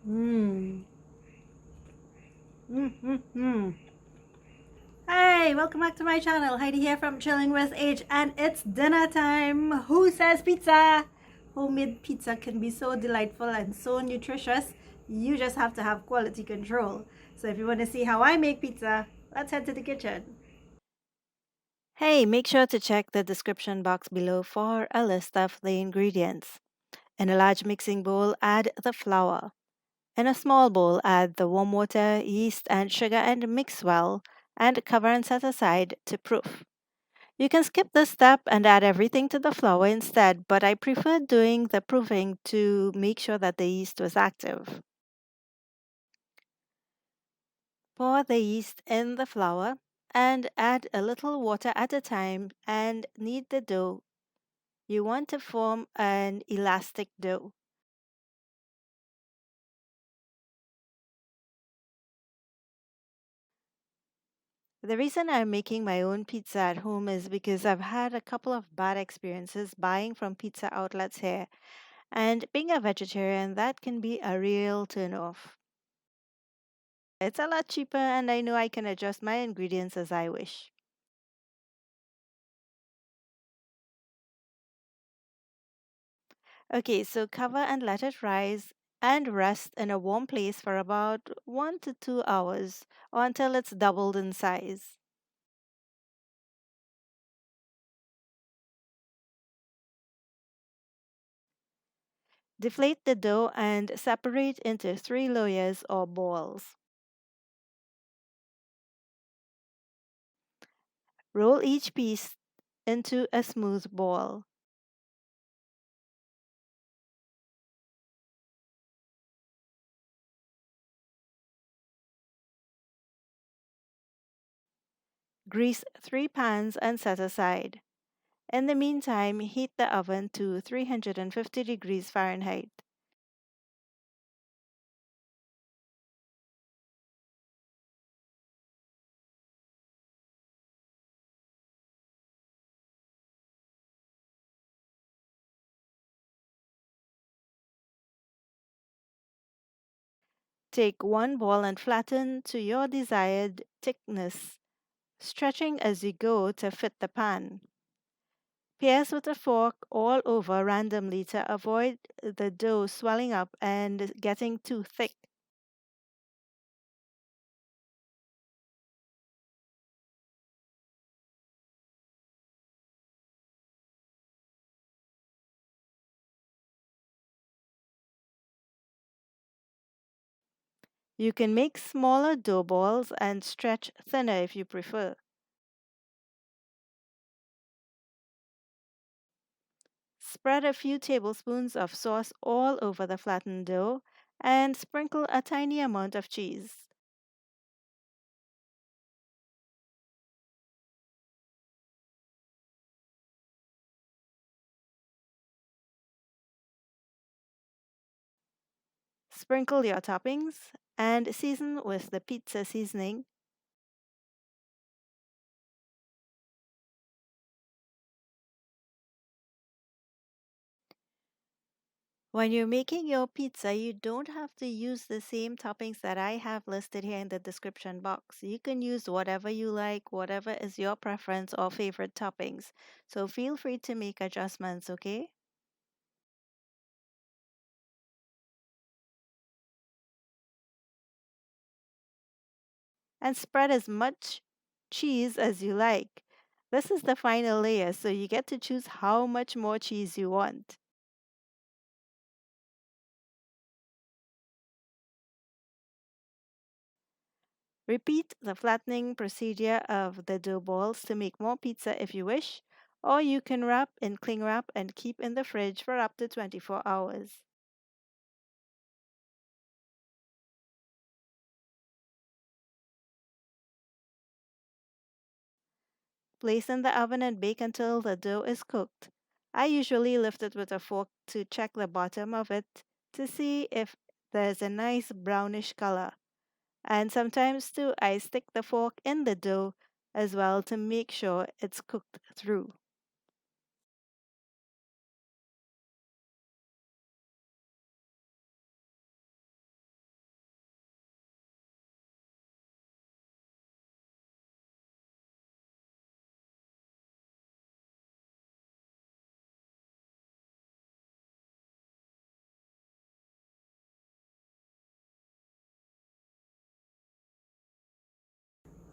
Mm. Mm. Hey, welcome back to my channel. Heidi here from Chilling with H, and it's dinner time. Who says pizza? Homemade pizza can be so delightful and so nutritious. You just have to have quality control. So if you want to see how I make pizza, let's head to the kitchen. Hey, make sure to check the description box below for a list of the ingredients. In a large mixing bowl, add the flour. In a small bowl, add the warm water, yeast, and sugar and mix well, and cover and set aside to proof. You can skip this step and add everything to the flour instead, but I prefer doing the proofing to make sure that the yeast was active. Pour the yeast in the flour and add a little water at a time and knead the dough. You want to form an elastic dough. The reason I'm making my own pizza at home is because I've had a couple of bad experiences buying from pizza outlets here, and being a vegetarian, that can be a real turn-off. It's a lot cheaper, and I know I can adjust my ingredients as I wish. Okay, so cover and let it rise and rest in a warm place for about 1 to 2 hours or until it's doubled in size. Deflate the dough and separate into 3 layers or balls. Roll each piece into a smooth ball. Grease 3 pans and set aside. In the meantime, heat the oven to 350 degrees Fahrenheit. Take one ball and flatten to your desired thickness, stretching as you go to fit the pan. Pierce with a fork all over randomly to avoid the dough swelling up and getting too thick. You can make smaller dough balls and stretch thinner if you prefer. Spread a few tablespoons of sauce all over the flattened dough and sprinkle a tiny amount of cheese. Sprinkle your toppings and season with the pizza seasoning. When you're making your pizza, you don't have to use the same toppings that I have listed here in the description box. You can use whatever you like, whatever is your preference or favorite toppings. So feel free to make adjustments, okay? And spread as much cheese as you like. This is the final layer, so you get to choose how much more cheese you want. Repeat the flattening procedure of the dough balls to make more pizza if you wish, or you can wrap in cling wrap and keep in the fridge for up to 24 hours. Place in the oven and bake until the dough is cooked. I usually lift it with a fork to check the bottom of it to see if there's a nice brownish color. And sometimes too, I stick the fork in the dough as well to make sure it's cooked through.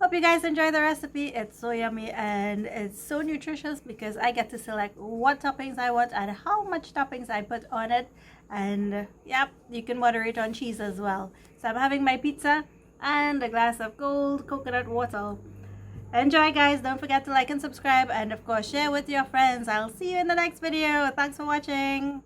Hope you guys enjoy the recipe. It's so yummy and it's so nutritious because I get to select what toppings I want and how much toppings I put on it. And yep, you can moderate on cheese as well. So I'm having my pizza and a glass of cold coconut water. Enjoy, guys. Don't forget to like and subscribe, and of course share with your friends. I'll see you in the next video. Thanks for watching.